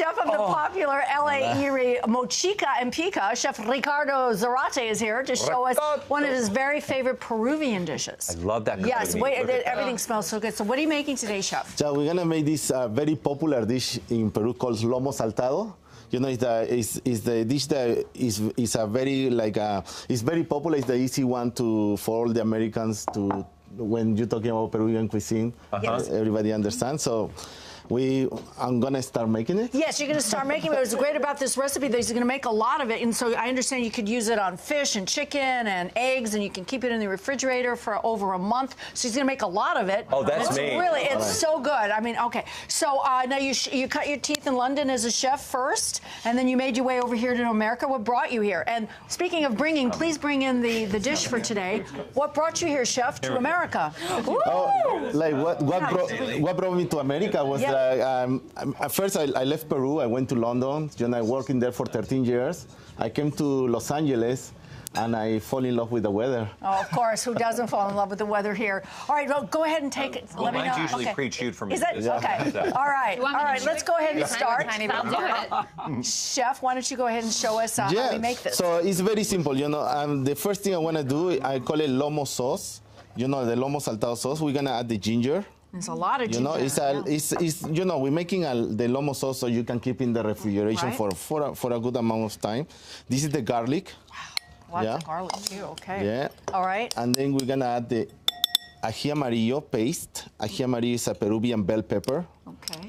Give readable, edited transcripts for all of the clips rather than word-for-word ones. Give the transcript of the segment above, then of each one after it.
chef of the popular LA Erie Mo-chica and pica, Chef Ricardo Zarate is here to show us one of his very favorite Peruvian dishes. I love that. Yes, wait, everything smells so good. So what are you making today, Chef? So we're gonna make this very popular dish in Peru called Lomo Saltado. You know, it's the dish that is a very it's very popular. It's the easy one for all the Americans to, when you're talking about Peruvian cuisine, everybody understands. So I'm gonna start making it. Yes, you're gonna start making it. What's great about this recipe that he's gonna make a lot of it, and so I understand you could use it on fish and chicken and eggs, and you can keep it in the refrigerator for over a month. So he's gonna make a lot of it. Oh, that's me. Really, it's so good. I mean, okay. So now you cut your teeth in London as a chef first, and then you made your way over here to America. What brought you here? And speaking of bringing, please bring in the dish for today. What brought you here, Chef, to America? What brought me to America was at first I left Peru. I went to London. I worked in there for 13 years. I came to Los Angeles, and I fall in love with the weather. Oh, of course. Who doesn't fall in love with the weather here? All right, well, go ahead and take it. Let me know. Mine's usually pre-chewed for me. Is that okay? All right. All right. Let's go ahead and start. I'll do it. Chef, why don't you go ahead and show us how we make this? So it's very simple. The first thing I want to do, I call it Lomo sauce. The Lomo Saltado sauce. We're gonna add the ginger. There's a lot of ginger. We're making the Lomo sauce so you can keep in the refrigeration for a good amount of time. This is the garlic. Wow, lots of garlic too. Okay. Yeah. All right. And then we're gonna add the ají amarillo paste. Ají amarillo is a Peruvian bell pepper. Okay.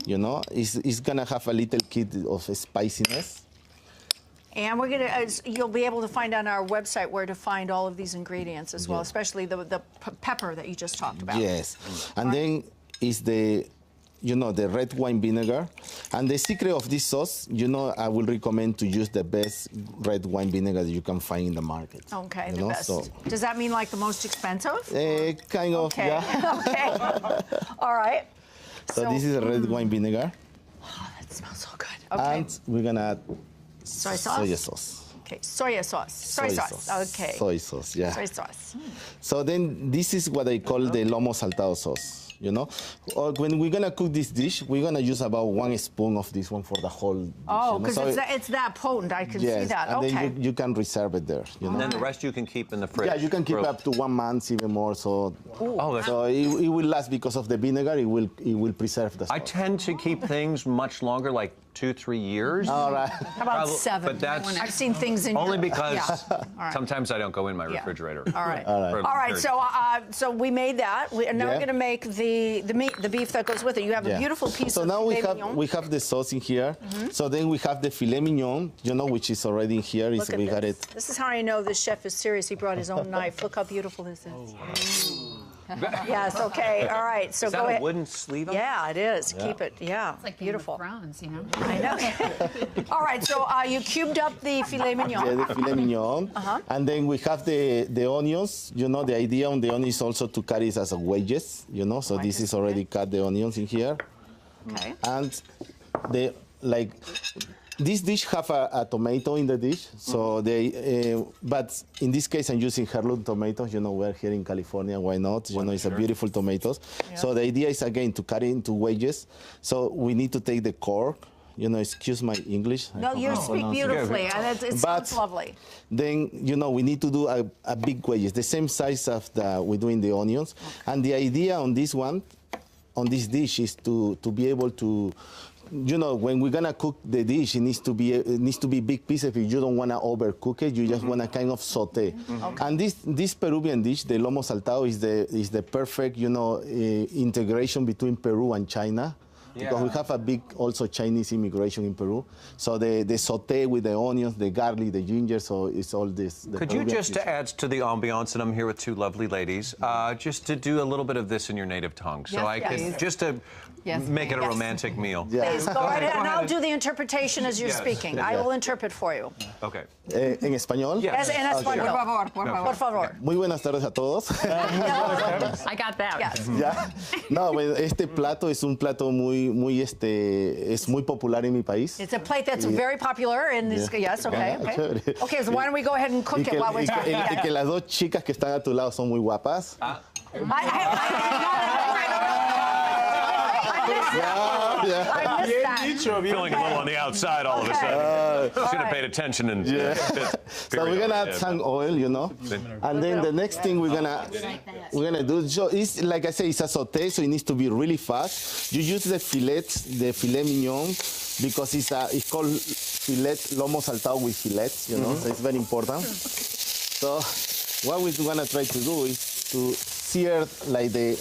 It's gonna have a little kick of spiciness. And we're gonna, you'll be able to find on our website where to find all of these ingredients as well, especially the pepper that you just talked about. Yes, and then is the red wine vinegar. And the secret of this sauce, I will recommend to use the best red wine vinegar that you can find in the market. Okay, the best. So, does that mean like the most expensive? Kind of, yeah. Okay. All right. So this is a red wine vinegar. Oh, that smells so good. Okay. And we're gonna add soy sauce? Soy sauce. Okay, soy sauce. Soy sauce. Okay. Soy sauce, yeah. Soy sauce. So then this is what I call the Lomo Saltado sauce. When we're gonna cook this dish, we're gonna use about 1 spoon of this one for the whole dish. Oh, because it's that potent. I can see that. And okay. then you can reserve it there. And then the rest you can keep in the fridge. Yeah, you can keep up to 1 month, even more. So, so it will last because of the vinegar. It will preserve the sauce. I tend to keep things much longer, like 2-3 years. All right. How about 7? But that's I've seen things in only because sometimes I don't go in my refrigerator. All right. All right. So we made that. Now we're gonna make the meat, the beef that goes with it. You have a beautiful piece of now filet mignon. we have the sauce in here. So then we have the filet mignon, which is already in here. Look at we this. got it. This is how I know this chef is serious. He brought his own knife. Look how beautiful this is. Yes, okay, all right. So is go that ahead. a wooden sleeve? Yeah, it is. Yeah. Keep it. Yeah, it's like beautiful. Thrones, I know. All right, so you cubed up the filet mignon. Yeah, the filet mignon. And then we have the onions. The idea on the onion is also to cut it as a wedges. So this is already cut the onions in here. Okay. And this dish have a tomato in the dish, so but in this case I'm using heirloom tomatoes. We're here in California, why not? It's a beautiful tomatoes. Yeah. So the idea is again to cut it into wedges. So we need to take the core. Excuse my English. No, you speak beautifully, and it sounds lovely. Then we need to do a big wedges, the same size of we do in the onions. Okay. And the idea on this dish is to be able to. When we're gonna cook the dish, it needs to be big pieces. If you don't wanna overcook it, you just wanna kind of saute. Okay. And this Peruvian dish, the Lomo Saltado, is the perfect integration between Peru and China. Because we have a big also Chinese immigration in Peru. So the saute with the onions, the garlic, the ginger, so it's all this. Could you just add to the ambiance, and I'm here with 2 lovely ladies, just to do a little bit of this in your native tongue, so I could just to make it a romantic meal. Please, go right ahead, and I'll do the interpretation as you're speaking. I will interpret for you. Okay. ¿En español? Yes, en español. Por favor. Muy buenas tardes a todos. I got that. Yes. Ya. No, este plato es un plato es muy popular en mi país. It's a plate that's very popular in this. Yes, okay. Okay, so why don't we go ahead and cook it while we're talking? Y que las 2 chicas que están a tu lado son muy guapas. I missed that. Feeling a little on the outside all of a sudden. Should have paid attention and. So we're gonna add some oil, you know, and then the next thing we're gonna do. So it's like I say, it's a sauté, so it needs to be really fast. You use the filet mignon, because it's called filet Lomo Saltado with fillets, you know, so it's very important. So what we're gonna try to do is to sear like the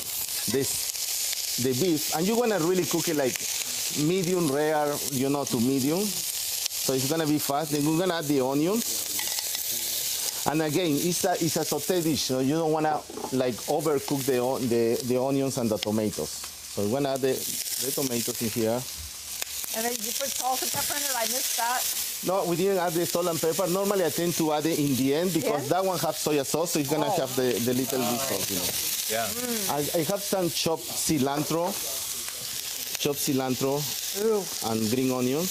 beef, and you wanna really cook it like medium rare, you know, to medium. So it's gonna be fast. Then we're gonna add the onions. And again, it's a sauté dish, so you don't wanna like overcook the onions and the tomatoes. So we're gonna add the tomatoes in here. And then you put salt and pepper in it. I missed that. No, we didn't add the salt and pepper. Normally, I tend to add it in the end because that one has soy sauce, so it's gonna have the little bit salt, you know. Yeah. I have some chopped cilantro, and green onions.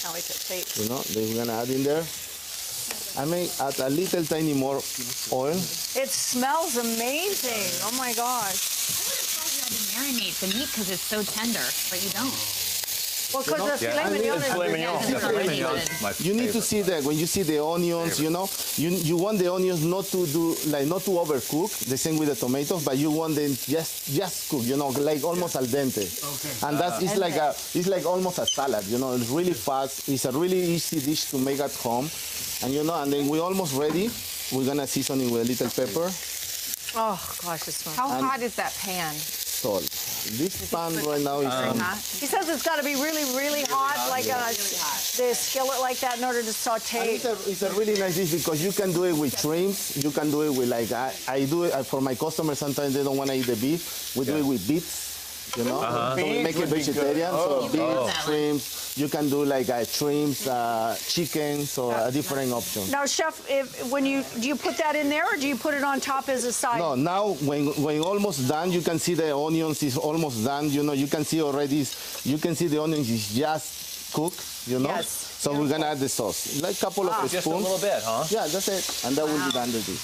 Can't wait to taste. You know, then we're gonna add in there. I may add a little tiny more oil. It smells amazing. Oh my gosh. I would have thought you had to marinate the meat because it's so tender, but you don't. Well, because the filet mignon is Filet mignon. Yeah, Filet mignon is my You need to favorite. see that when you see the onions, you know, you want the onions not to overcook. The same with the tomatoes, but you want them just cook, you know, like almost al dente. Okay. And that's it's like almost a salad, you know. It's really fast. It's a really easy dish to make at home, and you know, and then we're almost ready. We're gonna season it with a little pepper. Oh gosh, it smells. How hot is that pan? Salt. This pan right now is He says it's got to be really, really hot, like the skillet like that, in order to saute. It's a really nice dish because you can do it with shrimps. You can do it with I do it for my customers. Sometimes they don't want to eat the beef. We do it with beets. You know, so we make it vegetarian. So beets, shrimps. You can do like shrimps, chicken. So a different option. Now, chef, do you put that in there, or do you put it on top as a side? No, now when almost done, you can see the onions is almost done. You know, you can see already. You can see the onions is just cooked. You know. Yes. So we're gonna add the sauce, like a couple of spoons. Just a little bit, huh? Yeah, that's it, and that will be done with this.